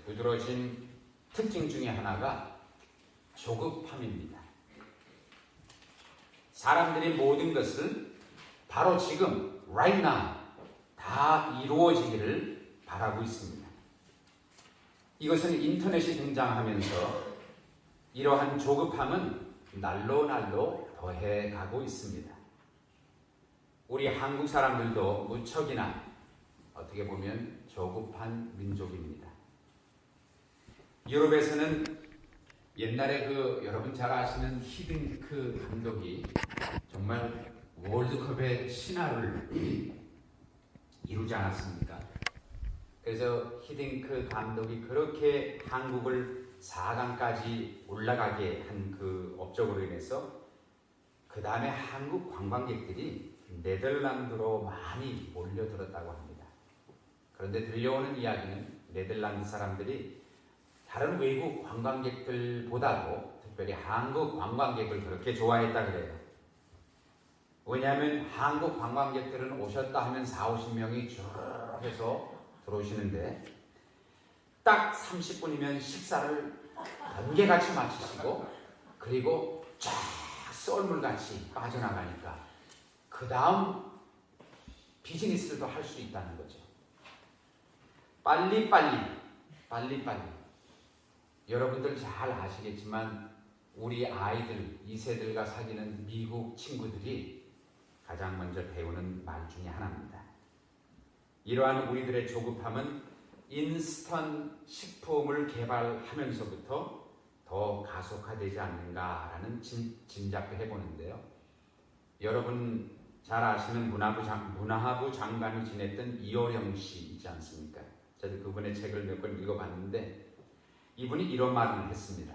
두드러진 특징 중에 하나가 조급함입니다. 사람들이 모든 것을 바로 지금 right now 다 이루어지기를 바라고 있습니다. 이것은 인터넷이 등장하면서 이러한 조급함은 날로 더해가고 있습니다. 우리 한국 사람들도 무척이나 어떻게 보면 조급한 민족입니다. 유럽에서는 옛날에 여러분 잘 아시는 히딩크 감독이 정말 월드컵의 신화를 이루지 않았습니까? 그래서 히딩크 감독이 그렇게 한국을 4강까지 올라가게 한 그 업적으로 인해서 그 다음에 한국 관광객들이 네덜란드로 많이 몰려들었다고 합니다. 그런데 들려오는 이야기는 네덜란드 사람들이 다른 외국 관광객들보다도 특별히 한국 관광객을 그렇게 좋아했다 그래요. 왜냐하면 한국 관광객들은 오셨다 하면 40~50명이 쭉 해서 들어오시는데 딱 30분이면 식사를 번개같이 마치시고 그리고 쫙 썰물같이 빠져나가니까 그 다음 비즈니스도 할 수 있다는 거죠. 빨리빨리 여러분들 잘 아시겠지만 우리 아이들 2세들과 사귀는 미국 친구들이 가장 먼저 배우는 말 중에 하나입니다. 이러한 우리들의 조급함은 인스턴트 식품을 개발하면서부터 더 가속화되지 않는가라는 짐작도 해보는데요. 여러분 잘 아시는 문화부 장관을 지냈던 이호령 씨 있지 않습니까? 저도 그분의 책을 몇 번 읽어봤는데 이분이 이런 말을 했습니다.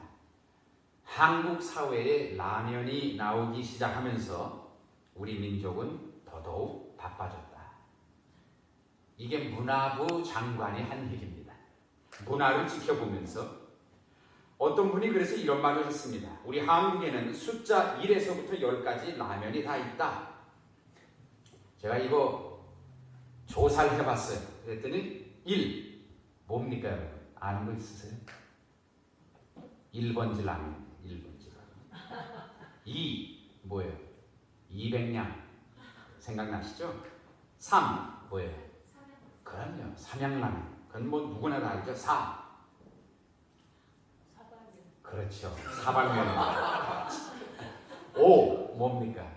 한국 사회에 라면이 나오기 시작하면서 우리 민족은 더더욱 바빠졌다. 이게 문화부 장관이 한 얘기입니다. 문화를 지켜보면서 어떤 분이 그래서 이런 말을 했습니다. 우리 한국에는 숫자 1에서부터 10까지 라면이 다 있다. 제가 이거 조사를 해봤어요. 그랬더니 1 뭡니까 여러분? 아는 거 있으세요? 1번지 라면 1번지 라면 2 뭐예요? 200냥 생각나시죠? 3 뭐예요? 그럼요. 삼양라면. 그건 뭐 누구나 다 알죠. 4 그렇죠. 사발면입니다. 5 뭡니까?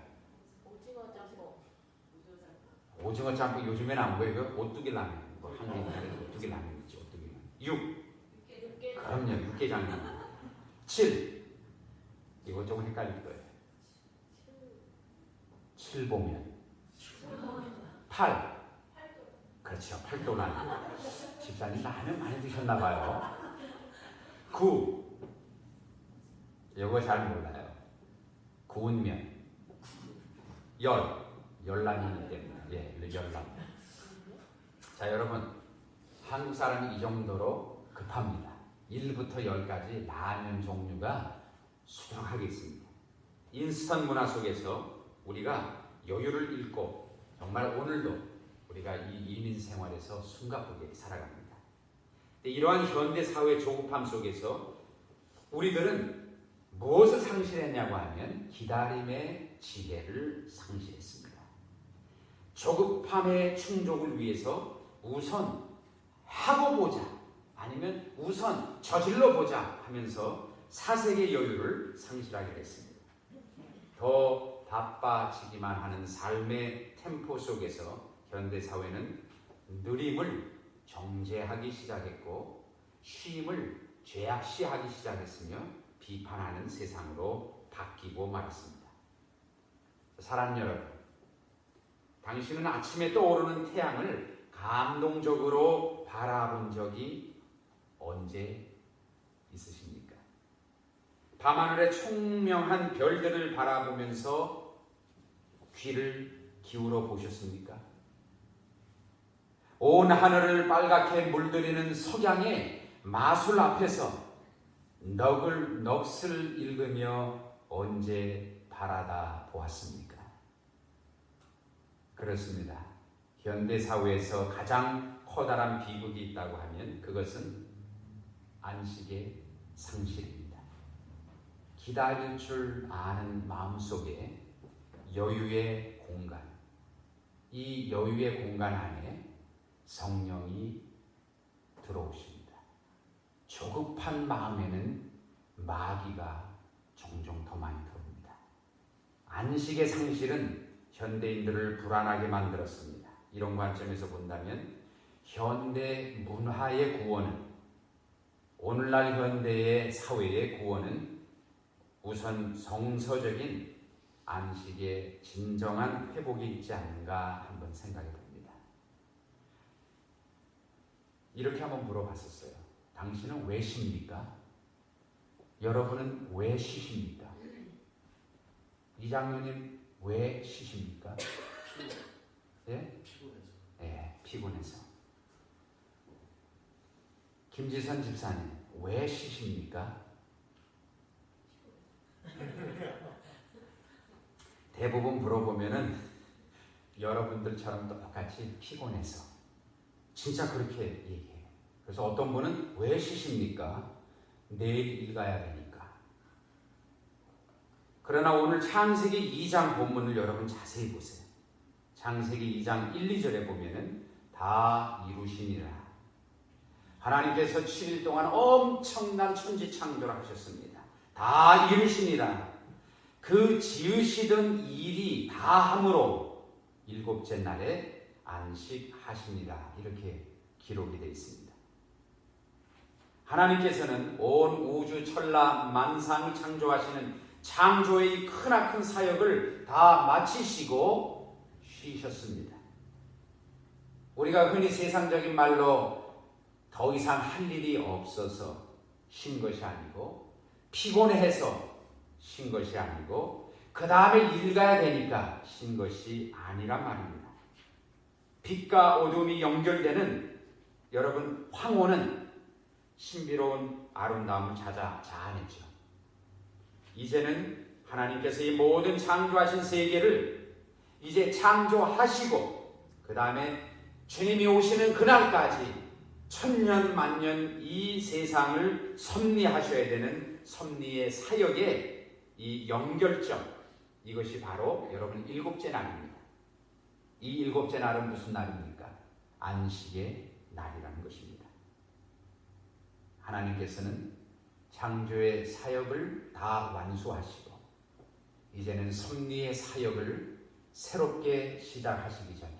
오징어 짬뽕 요즘엔 안 보여요. 오뚜기 라면. 뭐 한국인들은 오뚜기 라면 있죠. 오뚜기 라면. 6 그럼요. 육개장면. 7 이거 조금 헷갈릴 거예요. 7보면 8 그렇죠. 팔도라면. 집사님 라면 많이 드셨나 봐요. 9 이거 잘 몰라요. 구운 면. 10 열라면이기 때문에. 열라면. 자 여러분 한국 사람이 이 정도로 급합니다. 1부터 10까지 라면 종류가 수두룩하게 있습니다. 인스턴트 문화 속에서 우리가 여유를 잃고 정말 오늘도 우리가 이 이민 생활에서 숨가쁘게 살아갑니다. 이러한 현대 사회 조급함 속에서 우리들은 무엇을 상실했냐고 하면 기다림의 지혜를 상실했습니다. 조급함의 충족을 위해서 우선 하고 보자 아니면 우선 저질러 보자 하면서 사색의 여유를 상실하게 됐습니다. 더 바빠지기만 하는 삶의 템포 속에서 현대사회는 느림을 정죄하기 시작했고 쉼을 죄악시하기 시작했으며 비판하는 세상으로 바뀌고 말았습니다. 사람 여러분, 당신은 아침에 떠오르는 태양을 감동적으로 바라본 적이 언제 있으십니까? 밤하늘의 총명한 별들을 바라보면서 귀를 기울여 보셨습니까? 온 하늘을 빨갛게 물들이는 석양의 마술 앞에서 넋을 읽으며 언제 바라다 보았습니까? 그렇습니다. 현대사회에서 가장 커다란 비극이 있다고 하면 그것은 안식의 상실입니다. 기다릴 줄 아는 마음속에 여유의 공간, 이 여유의 공간 안에 성령이 들어오십니다. 조급한 마음에는 마귀가 종종 더 많이 들어옵니다. 안식의 상실은 현대인들을 불안하게 만들었습니다. 이런 관점에서 본다면 현대 문화의 구원은, 오늘날 현대의 사회의 구원은 우선 성서적인 안식의 진정한 회복이 있지 않는가 한번 생각해 봅니다. 이렇게 한번 물어봤었어요. 당신은 왜 쉽니까? 여러분은 왜 쉬십니까? 이 장로님 왜 쉬십니까? 예? 피곤해서. 예, 피곤해서. 김지선 집사님 왜 쉬십니까? 대부분 물어보면은 여러분들처럼 똑같이 피곤해서 진짜 그렇게 얘기해요. 그래서 어떤 분은 왜 쉬십니까? 내일 읽어야 되니까. 그러나 오늘 창세기 2장 본문을 여러분 자세히 보세요. 창세기 2장 1, 2절에 보면은 다 이루시니라. 하나님께서 7일 동안 엄청난 천지창조를 하셨습니다. 다 이루시니라. 그 지으시던 일이 다 함으로 일곱째 날에 안식하시니라. 이렇게 기록이 되어 있습니다. 하나님께서는 온 우주 천라 만상을 창조하시는 창조의 크나큰 사역을 다 마치시고 쉬셨습니다. 우리가 흔히 세상적인 말로 더 이상 할 일이 없어서 쉰 것이 아니고, 피곤해서 쉰 것이 아니고, 그 다음에 일 가야 되니까 쉰 것이 아니란 말입니다. 빛과 어둠이 연결되는 여러분 황혼은 신비로운 아름다움을 자아냈죠. 이제는 하나님께서 이 모든 창조하신 세계를 이제 창조하시고, 그 다음에 주님이 오시는 그날까지 천년 만년 이 세상을 섭리하셔야 되는 섭리의 사역의 이 연결점, 이것이 바로 여러분 일곱째 날입니다. 이 일곱째 날은 무슨 날입니까? 안식의 날이라는 것입니다. 하나님께서는 창조의 사역을 다 완수하시고 이제는 섭리의 사역을 새롭게 시작하시기 전에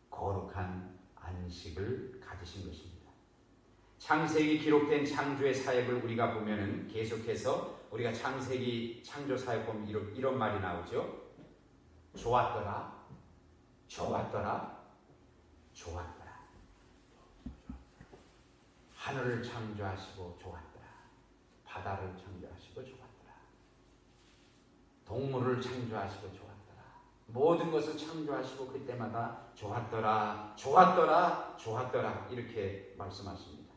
거룩한 안식을 가지신 것입니다. 창세기 기록된 창조의 사역을 우리가 보면은 계속해서 우리가 창세기 창조 사역 보면 이런 말이 나오죠. 좋았더라, 좋았더라, 좋았더라. 하늘을 창조하시고 좋았더라. 바다를 창조하시고 좋았더라. 동물을 창조하시고 좋았더라. 모든 것을 창조하시고 그때마다 좋았더라, 좋았더라, 좋았더라 이렇게 말씀하십니다.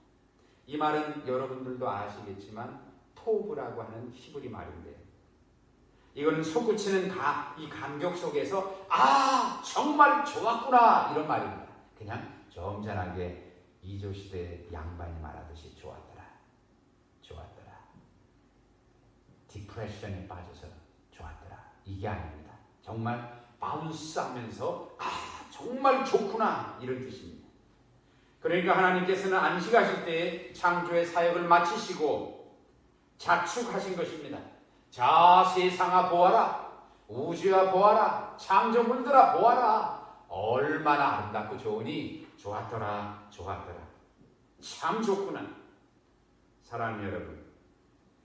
이 말은 여러분들도 아시겠지만 토브라고 하는 히브리 말인데, 이거는 솟구치는 이 감격 속에서 정말 좋았구나 이런 말입니다. 그냥 점잖하게 이조시대 양반이 말하듯이 좋았더라, 좋았더라. 디프레션에 빠져서 좋았더라, 이게 아닙니다. 정말 바운스하면서 정말 좋구나 이런 뜻입니다. 그러니까 하나님께서는 안식하실 때 창조의 사역을 마치시고 자축하신 것입니다. 자, 세상아 보아라, 우주야 보아라, 창조물들아 보아라, 얼마나 아름답고 좋으니 좋았더라, 좋았더라. 참 좋구나. 사랑하는 여러분,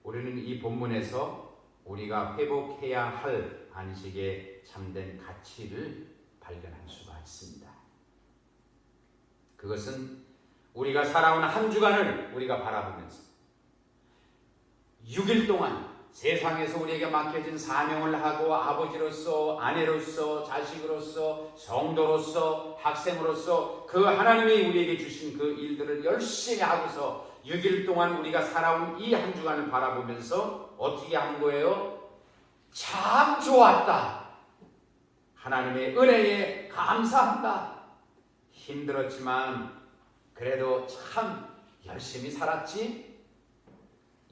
우리는 이 본문에서 우리가 회복해야 할 안식의 참된 가치를 발견할 수가 있습니다. 그것은 우리가 살아온 한 주간을 우리가 바라보면서 6일 동안 세상에서 우리에게 맡겨진 사명을 하고 아버지로서, 아내로서, 자식으로서, 성도로서, 학생으로서 그 하나님이 우리에게 주신 그 일들을 열심히 하고서 6일 동안 우리가 살아온 이 한 주간을 바라보면서 어떻게 하는 거예요? 참 좋았다. 하나님의 은혜에 감사한다. 힘들었지만 그래도 참 열심히 살았지?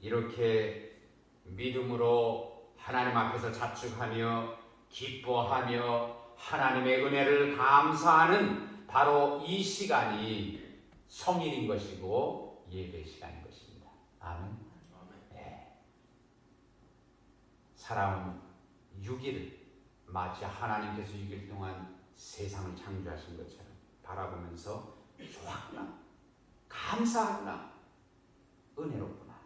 이렇게 믿음으로 하나님 앞에서 자축하며 기뻐하며 하나님의 은혜를 감사하는 바로 이 시간이 성일인 것이고 예배 시간인 것입니다. 아멘. 네. 살아온 6일 마치 하나님께서 6일 동안 세상을 창조하신 것처럼 바라보면서 좋았구나, 감사하구나, 은혜롭구나.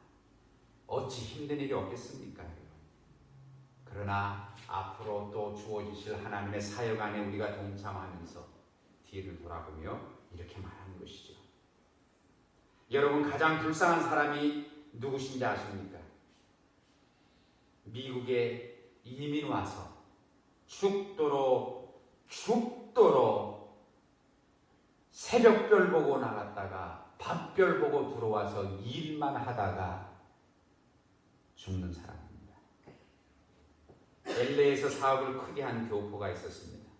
어찌 힘든 일이 없겠습니까? 그러나 앞으로 또 주어지실 하나님의 사역 안에 우리가 동참하면서 뒤를 돌아보며 이렇게 말하는 것이죠. 여러분, 가장 불쌍한 사람이 누구신지 아십니까? 미국에 이민 와서 죽도록 새벽별 보고 나갔다가 밤별 보고 들어와서 일만 하다가 죽는 사람입니다. LA에서 사업을 크게 한 교포가 있었습니다.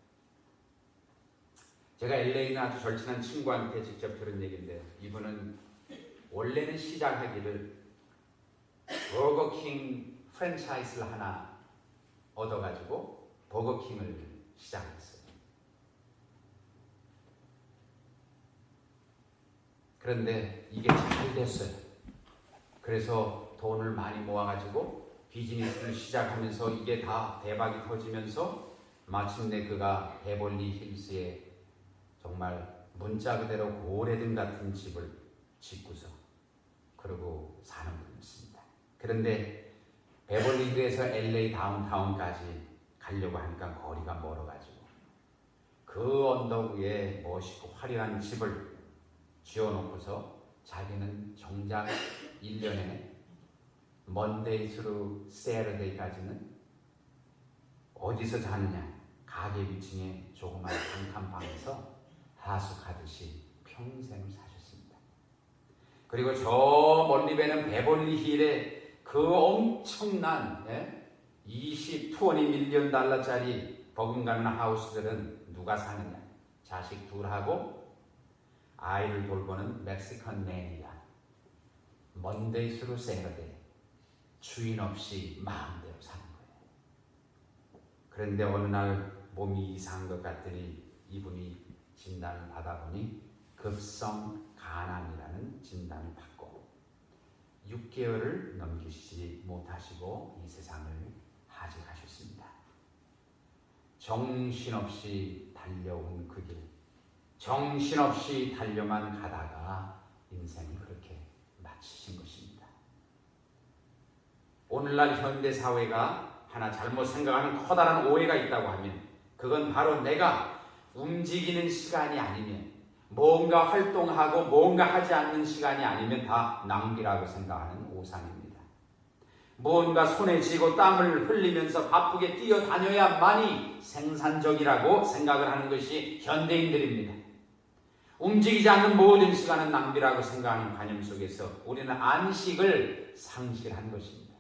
제가 LA는 아주 절친한 친구한테 직접 들은 얘기인데, 이분은 원래는 시작하기를 버거킹 프랜차이즈를 하나 얻어가지고 버거킹을 시작했어요. 그런데 이게 잘 됐어요. 그래서 돈을 많이 모아가지고 비즈니스를 시작하면서 이게 다 대박이 터지면서 마침내 그가 베벌리 힐스에 정말 문자 그대로 고래등 같은 집을 짓고서 그러고 사는 분이었습니다. 그런데 베벌리 힐스에서 LA 다운타운까지 가려고 하니까 거리가 멀어가지고 그 언덕 위에 멋있고 화려한 집을 지어놓고서 자기는 정작 1년에 먼데이 스루 세러데이까지는 어디서 자느냐, 가게 위층에 조그만 단칸방에서 하숙하듯이 평생을 사셨습니다. 그리고 저 멀리 배는 베벌리 힐의 그 엄청난 20밀리언 달러짜리 버금가는 하우스들은 누가 사느냐, 자식 둘하고 아이를 돌보는 멕시칸 매니아, 먼데이 스루 세러데이, 주인 없이 마음대로 사는 거예요. 그런데 어느 날 몸이 이상한 것 같더니 이분이 진단을 받아보니 급성 간암이라는 진단을 받고 6개월을 넘기지 못하시고 이 세상을 하직하셨습니다. 정신없이 달려온 그 길, 정신없이 달려만 가다가 인생이 그렇게 마치신 것입니다. 오늘날 현대사회가 하나 잘못 생각하는 커다란 오해가 있다고 하면 그건 바로 내가 움직이는 시간이 아니면, 뭔가 활동하고 뭔가 하지 않는 시간이 아니면 다 낭비라고 생각하는 오산입니다. 무언가 손에 쥐고 땀을 흘리면서 바쁘게 뛰어다녀야만이 생산적이라고 생각을 하는 것이 현대인들입니다. 움직이지 않는 모든 시간은 낭비라고 생각하는 관념 속에서 우리는 안식을 상실한 것입니다.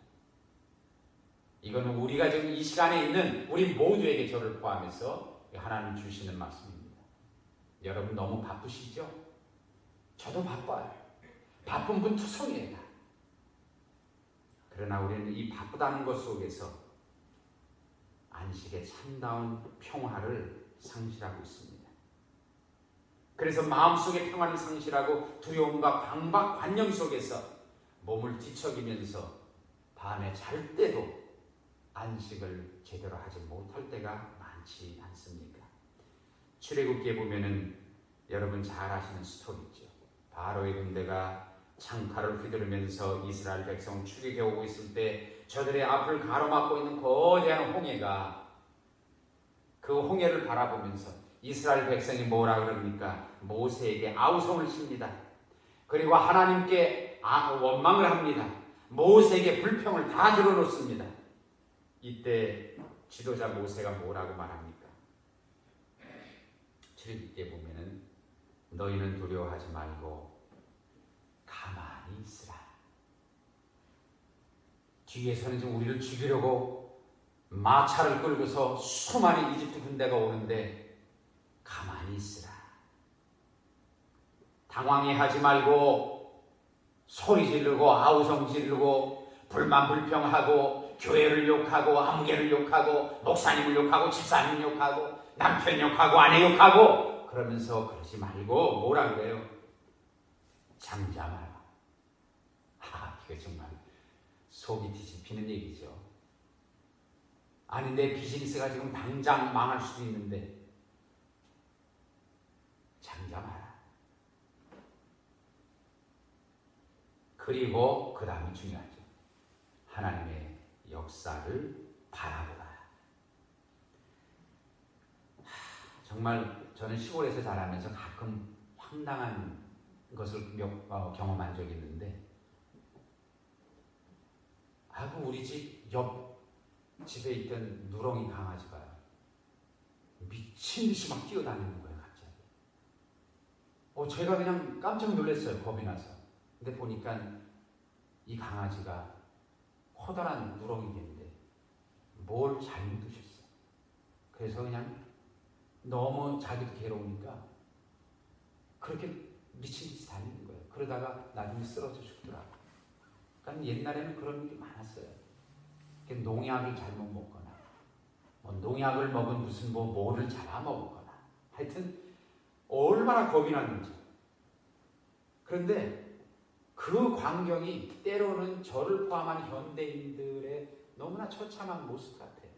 이거는 우리가 지금 이 시간에 있는 우리 모두에게 저를 포함해서 하나님 주시는 말씀입니다. 여러분 너무 바쁘시죠? 저도 바빠요. 바쁜 분 투성이에요. 그러나 우리는 이 바쁘다는 것 속에서 안식의 참다운 평화를 상실하고 있습니다. 그래서 마음속의 평화를 상실하고 두려움과 강박관념 속에서 몸을 뒤척이면서 밤에 잘 때도 안식을 제대로 하지 못할 때가 많지 않습니까? 출애굽기에 보면은 여러분 잘 아시는 스토리죠. 바로의 군대가 창칼을 휘두르면서 이스라엘 백성 출애굽해 오고 있을 때 저들의 앞을 가로막고 있는 거대한 홍해가, 그 홍해를 바라보면서 이스라엘 백성이 뭐라 그럽니까? 모세에게 아우성을 칩니다. 그리고 하나님께 원망을 합니다. 모세에게 불평을 다 들어놓습니다. 이때 지도자 모세가 뭐라고 말합니까? 출애굽기에 보면은 너희는 두려워하지 말고 가만히 있으라. 뒤에서는 지금 우리를 죽이려고 마차를 끌고서 수많은 이집트 군대가 오는데 가만히 있으라. 당황해하지 말고 소리 지르고 아우성 지르고 불만 불평하고 교회를 욕하고 아무개를 욕하고 목사님을 욕하고 집사님 욕하고 남편 욕하고 아내 욕하고 그러면서 그러지 말고 뭐라 그래요? 잠잠하라. 이거 정말 속이 뒤집히는 얘기죠. 아니 내 비즈니스가 지금 당장 망할 수도 있는데 잠잠하라. 그리고 그 다음이 중요하죠. 하나님의 역사를 바라보라. 정말 저는 시골에서 자라면서 가끔 황당한 것을 경험한 적이 있는데 우리 집 옆 집에 있던 누렁이 강아지가 미친 듯이 막 뛰어다니는 거예요. 갑자기 제가 그냥 깜짝 놀랐어요. 겁이 나서. 근데 보니까 이 강아지가 커다란 누렁이인데 뭘 잘못 드셨어. 그래서 그냥 너무 자기도 괴로우니까 그렇게 미친 듯이 달리는 거예요. 그러다가 나중에 쓰러져 죽더라고요. 그러니까 옛날에는 그런 일이 많았어요. 농약을 잘못 먹거나 농약을 먹은 무슨 뭐를 잡아먹거나 하여튼 얼마나 겁이 났는지. 그런데 그 광경이 때로는 저를 포함한 현대인들의 너무나 처참한 모습 같아요.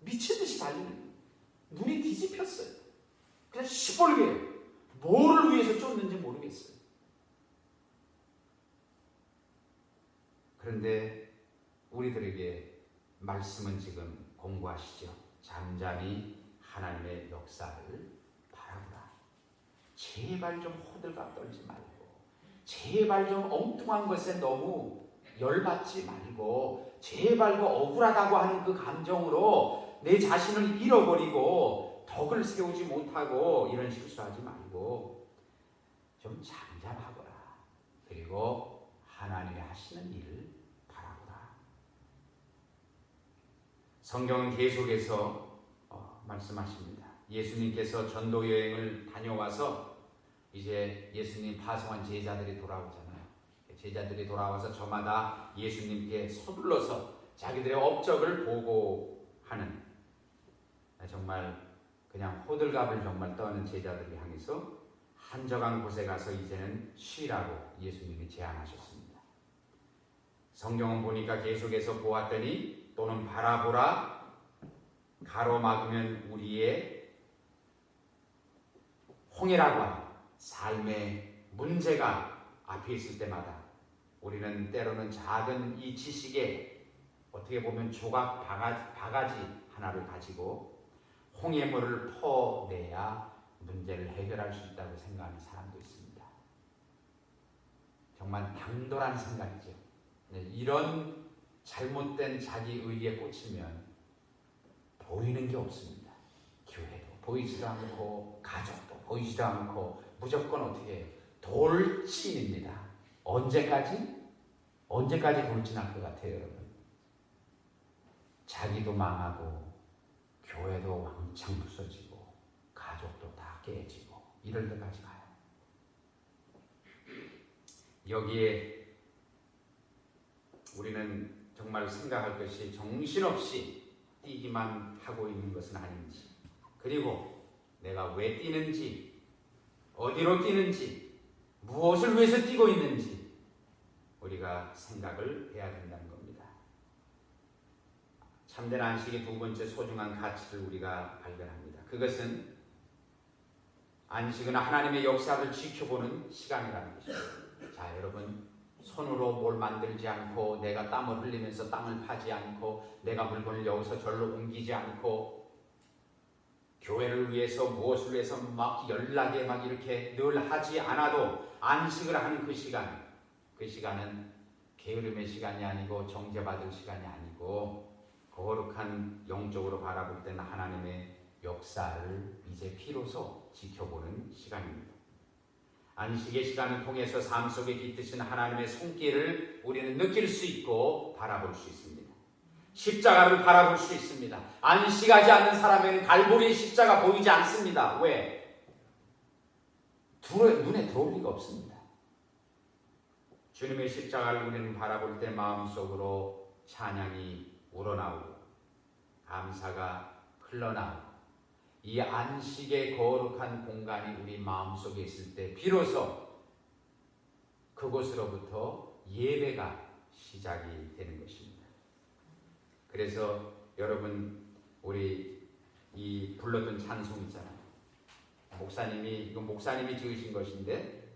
미친 듯이 달리는, 눈이 뒤집혔어요. 그냥 시뻘게 뭐를 위해서 쫓는지 모르겠어요. 그런데 우리들에게 말씀은 지금 공부하시죠. 잠잠히 하나님의 역사를 바라보라. 제발 좀 호들갑 떨지 말고, 제발 좀 엉뚱한 것에 너무 열받지 말고, 제발 그 억울하다고 하는 그 감정으로 내 자신을 잃어버리고 덕을 세우지 못하고 이런 실수하지 말고 좀 잠잠하거라. 그리고 하나님이 하시는 일을 바라보라. 성경은 계속해서 말씀하십니다. 예수님께서 전도 여행을 다녀와서 이제 예수님 파송한 제자들이 돌아오잖아요. 제자들이 돌아와서 저마다 예수님께 서둘러서 자기들의 업적을 보고하는, 정말 그냥 호들갑을 정말 떠는 제자들을 향해서 한적한 곳에 가서 이제는 쉬라고 예수님이 제안하셨습니다. 성경은 보니까 계속해서 보았더니 또는 바라보라, 가로막으면 우리의 홍해라고 하는 삶의 문제가 앞에 있을 때마다 우리는 때로는 작은 이 지식에 어떻게 보면 조각 바가지 하나를 가지고 홍해물을 퍼내야 문제를 해결할 수 있다고 생각하는 사람도 있습니다. 정말 당돌한 생각이죠. 이런 잘못된 자기 의에 꽂히면 보이는 게 없습니다. 교회도 보이지도 않고 가족도 보이지도 않고 무조건 어떻게 돌진입니다. 언제까지 돌진할 것 같아요, 여러분? 자기도 망하고 교회도 왕창 부서지고 가족도 다 깨지고 이럴 때까지 가요. 여기에 우리는 정말 생각할 것이 정신없이 뛰기만 하고 있는 것은 아닌지, 그리고 내가 왜 뛰는지, 어디로 뛰는지, 무엇을 위해서 뛰고 있는지 우리가 생각을 해야 된다는 겁니다. 참된 안식의 두 번째 소중한 가치를 우리가 발견합니다. 그것은 안식은 하나님의 역사를 지켜보는 시간이라는 것입니다. 자, 여러분, 손으로 뭘 만들지 않고, 내가 땀을 흘리면서 땅을 파지 않고, 내가 물건을 여기서 절로 옮기지 않고, 교회를 위해서 무엇을 위해서 막 연락에 막 이렇게 늘 하지 않아도 안식을 하는 그 시간은 게으름의 시간이 아니고 정죄받을 시간이 아니고 거룩한 영적으로 바라볼 때는 하나님의 역사를 이제 비로소 지켜보는 시간입니다. 안식의 시간을 통해서 삶 속에 깃드신 하나님의 손길을 우리는 느낄 수 있고 바라볼 수 있습니다. 십자가를 바라볼 수 있습니다. 안식하지 않는 사람에는 갈보리의 십자가 보이지 않습니다. 왜? 눈에 들어올 리가 없습니다. 주님의 십자가를 우리는 바라볼 때 마음속으로 찬양이 우러나오고 감사가 흘러나오고 이 안식의 거룩한 공간이 우리 마음속에 있을 때 비로소 그곳으로부터 예배가 시작이 되는 것입니다. 그래서 여러분 우리 이 불렀던 찬송 있잖아요. 이건 목사님이 지으신 것인데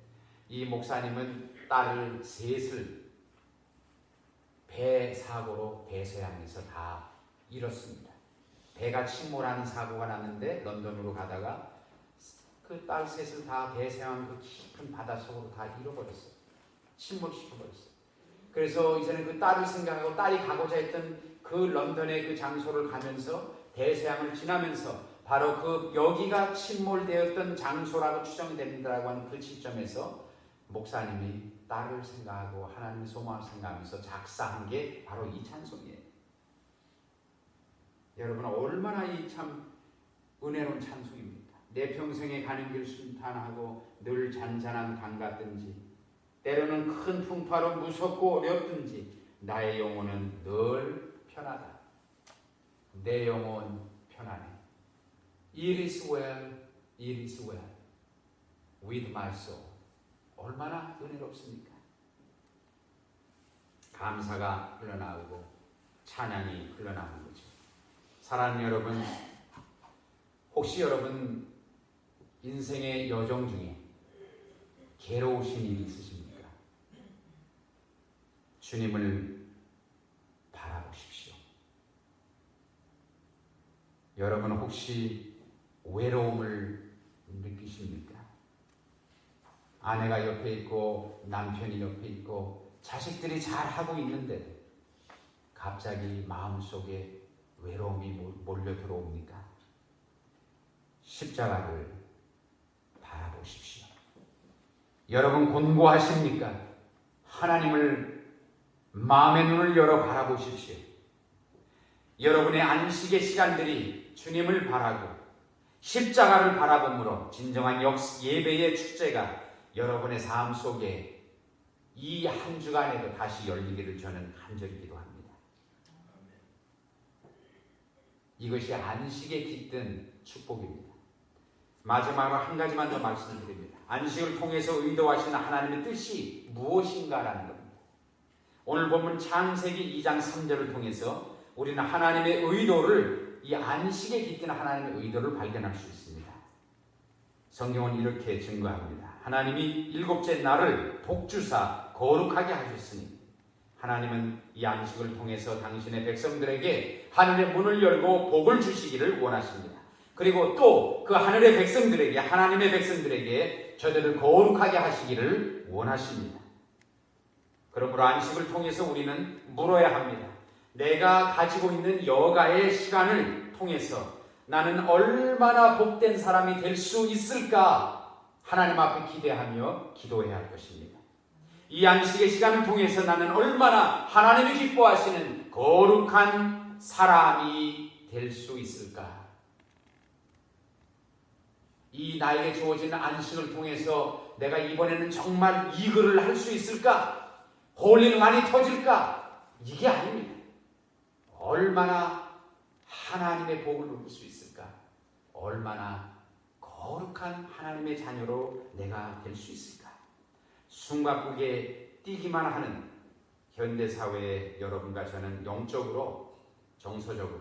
이 목사님은 딸을 셋을 배 사고로 배서양에서 다 잃었습니다. 배가 침몰하는 사고가 났는데 런던으로 가다가 그 딸 셋을 다 배서양 그 깊은 바닷속으로 다 잃어버렸어요. 침몰시켜버렸어요. 그래서 이제는 그 딸을 생각하고 딸이 가고자 했던 그 런던의 그 장소를 가면서 대서양을 지나면서 바로 그 여기가 침몰되었던 장소라고 추정이 됩니다라고 하는 그 시점에서 목사님이 딸을 생각하고 하나님의 소망을 생각하면서 작사한 게 바로 이 찬송이에요. 여러분 얼마나 이 참 은혜로운 찬송입니다. 내 평생에 가는 길 순탄하고 늘 잔잔한 강 같든지 때로는 큰 풍파로 무섭고 어렵든지 나의 영혼은 늘 편하다. 내 영혼 편안해. It is well, it is well with my soul. 얼마나 은혜롭습니까? 감사가 흘러나오고 찬양이 흘러나오는 거죠. 사랑하는 여러분, 혹시 여러분 인생의 여정 중에 괴로우신 일이 있으십니까? 주님을 바라보십시오. 여러분 혹시 외로움을 느끼십니까? 아내가 옆에 있고 남편이 옆에 있고 자식들이 잘하고 있는데 갑자기 마음속에 외로움이 몰려 들어옵니까? 십자가를 바라보십시오. 여러분 곤고하십니까? 하나님을 마음의 눈을 열어 바라보십시오. 여러분의 안식의 시간들이 주님을 바라고 십자가를 바라봄으로 진정한 예배의 축제가 여러분의 삶 속에 이 한 주간에도 다시 열리기를 저는 간절히 기도합니다. 이것이 안식에 깃든 축복입니다. 마지막으로 한 가지만 더 말씀드립니다. 안식을 통해서 의도하시는 하나님의 뜻이 무엇인가라는 겁니다. 오늘 본문 창세기 2장 3절을 통해서 우리는 하나님의 의도를 이 안식에 깃든 하나님의 의도를 발견할 수 있습니다. 성경은 이렇게 증거합니다. 하나님이 일곱째 날을 복주사 거룩하게 하셨으니 하나님은 이 안식을 통해서 당신의 백성들에게 하늘의 문을 열고 복을 주시기를 원하십니다. 그리고 또 그 하늘의 백성들에게 하나님의 백성들에게 저들을 거룩하게 하시기를 원하십니다. 그러므로 안식을 통해서 우리는 물어야 합니다. 내가 가지고 있는 여가의 시간을 통해서 나는 얼마나 복된 사람이 될 수 있을까 하나님 앞에 기대하며 기도해야 할 것입니다. 이 안식의 시간을 통해서 나는 얼마나 하나님이 기뻐하시는 거룩한 사람이 될 수 있을까? 이 나에게 주어진 안식을 통해서 내가 이번에는 정말 이 글을 할 수 있을까? 홀리는 많이 터질까? 이게 아닙니다. 얼마나 하나님의 복을 누릴 수 있을까? 얼마나 거룩한 하나님의 자녀로 내가 될 수 있을까? 숨가쁘게 뛰기만 하는 현대사회의 여러분과 저는 영적으로 정서적으로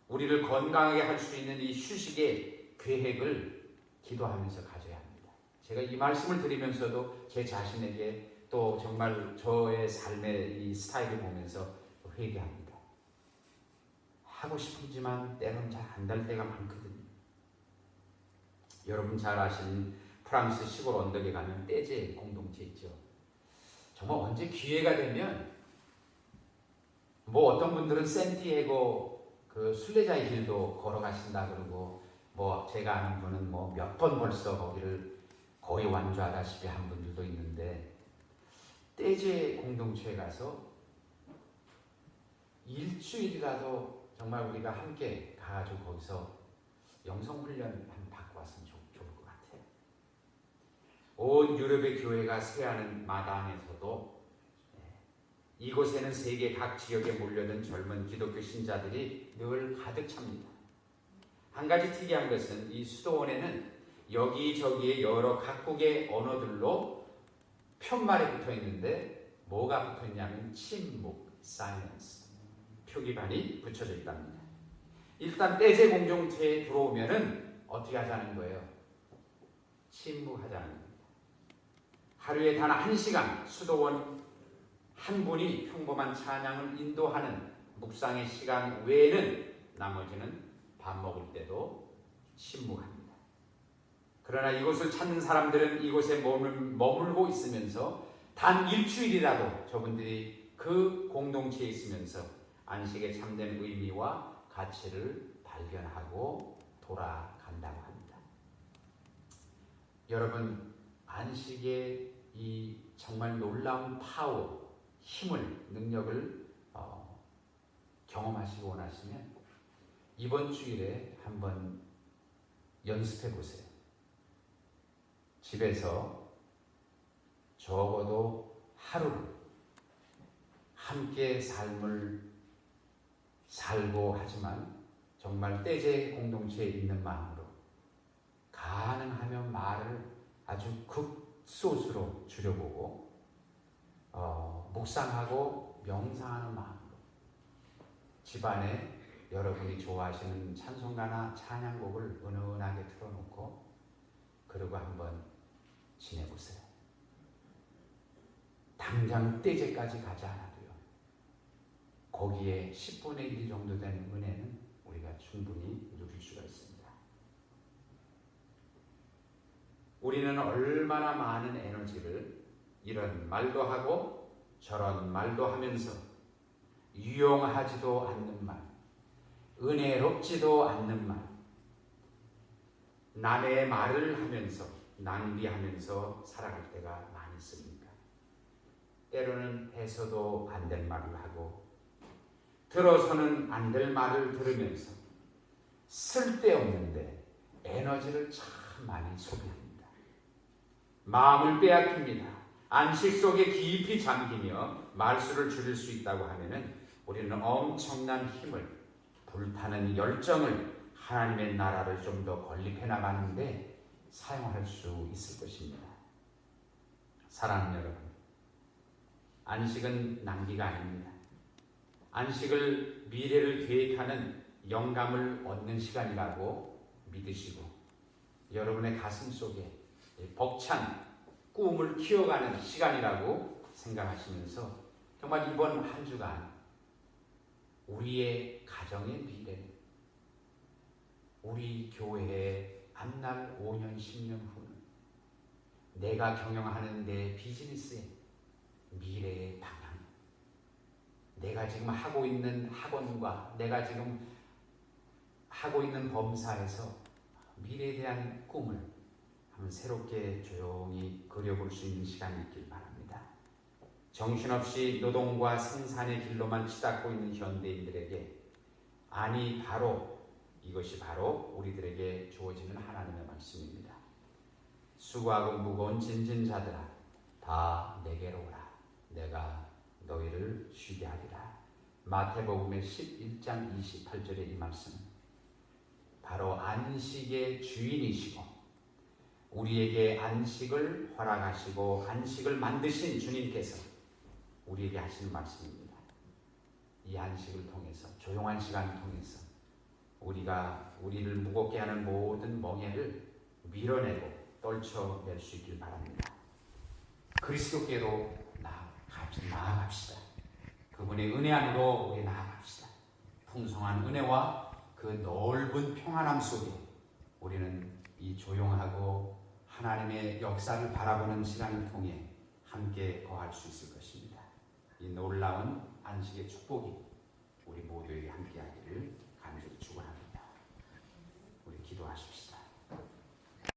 우리를 건강하게 할 수 있는 이 휴식의 계획을 기도하면서 가져야 합니다. 제가 이 말씀을 드리면서도 제 자신에게 또 정말 저의 삶의 이 스타일을 보면서 회개합니다. 하고 싶지만 때로는 잘 안 될 때가 많거든요. 여러분 잘 아시는 프랑스 시골 언덕에 가면 떼제 공동체 있죠. 정말 언제 기회가 되면 뭐 어떤 분들은 샌티에고 그 순례자의 길도 걸어가신다 그러고 뭐 제가 아는 분은 뭐 몇 번 벌써 거기를 거의 완주하다시피 한 분들도 있는데 떼제 공동체에 가서 일주일이라도 정말 우리가 함께 가가지고 거기서 영성훈련 한번 받고 왔으면 좋을 것 같아요. 온 유럽의 교회가 쇠하는 마당에서도 이곳에는 세계 각 지역에 몰려든 젊은 기독교 신자들이 늘 가득 찹니다. 한 가지 특이한 것은 이 수도원에는 여기저기에 여러 각국의 언어들로 편말이 붙어 있는데 뭐가 붙어 있냐면 침묵, silence, 표기판이 붙여져 있답니다. 일단 떼제 공동체에 들어오면은 어떻게 하자는 거예요? 침묵하자는 겁니다. 하루에 단 1시간 수도원 한 분이 평범한 찬양을 인도하는 묵상의 시간 외에는 나머지는 밥 먹을 때도 침묵합니다. 그러나 이곳을 찾는 사람들은 이곳에 머물고 있으면서 단 일주일이라도 저분들이 그 공동체에 있으면서 안식의 참된 의미와 가치를 발견하고 돌아간다고 합니다. 여러분, 안식의 이 정말 놀라운 파워, 힘을, 능력을 경험하시고 원하시면 이번 주일에 한번 연습해 보세요. 집에서 적어도 하루를 함께 삶을 살고 하지만 정말 떼제 공동체에 있는 마음으로 가능하면 말을 아주 극소수로 줄여보고 묵상하고 명상하는 마음으로 집안에 여러분이 좋아하시는 찬송가나 찬양곡을 은은하게 틀어놓고 그러고 한번 지내보세요. 당장 떼제까지 가지 않아도요. 거기에 10분의 1 정도 되는 은혜는 우리가 충분히 누릴 수가 있습니다. 우리는 얼마나 많은 에너지를 이런 말도 하고 저런 말도 하면서 유용하지도 않는 말, 은혜롭지도 않는 말, 남의 말을 하면서 낭비하면서 살아갈 때가 많이 있습니까? 때로는 해서도 안 될 말을 하고 들어서는 안 될 말을 들으면서 쓸데없는데 에너지를 참 많이 소비합니다. 마음을 빼앗깁니다. 안식 속에 깊이 잠기며 말수를 줄일 수 있다고 하면은 우리는 엄청난 힘을, 불타는 열정을 하나님의 나라를 좀 더 건립해 나가는데 사용할 수 있을 것입니다. 사랑하는 여러분, 안식은 낭비가 아닙니다. 안식을 미래를 계획하는 영감을 얻는 시간이라고 믿으시고 여러분의 가슴 속에 벅찬 꿈을 키워가는 시간이라고 생각하시면서 정말 이번 한 주간 우리의 가정의 미래, 우리 교회의 앞날 5년, 10년 후는 내가 경영하는 내 비즈니스의 미래의 방향, 내가 지금 하고 있는 학원과 내가 지금 하고 있는 범사에서 미래에 대한 꿈을 한번 새롭게 조용히 그려볼 수 있는 시간이 있길 바랍니다. 정신없이 노동과 생산의 길로만 치닫고 있는 현대인들에게 이것이 바로 우리들에게 주어지는 하나님의 말씀입니다. 수고하고 무거운 짐진 자들아 다 내게로 오라. 내가 너희를 쉬게 하리라. 마태복음의 11장 28절의 이 말씀, 바로 안식의 주인이시고 우리에게 안식을 허락하시고 안식을 만드신 주님께서 우리에게 하시는 말씀입니다. 이 안식을 통해서, 조용한 시간을 통해서 우리를 무겁게 하는 모든 멍에를 밀어내고 떨쳐낼 수 있길 바랍니다. 그리스도께로 나아갑시다. 그분의 은혜 안으로 우리 나아갑시다. 풍성한 은혜와 그 넓은 평안함 속에 우리는 이 조용하고 하나님의 역사를 바라보는 시간을 통해 함께 거할 수 있을 것입니다. 이 놀라운 안식의 축복이 우리 모두에게 함께하기를 간절히 축원합니다. 우리 기도하십시다.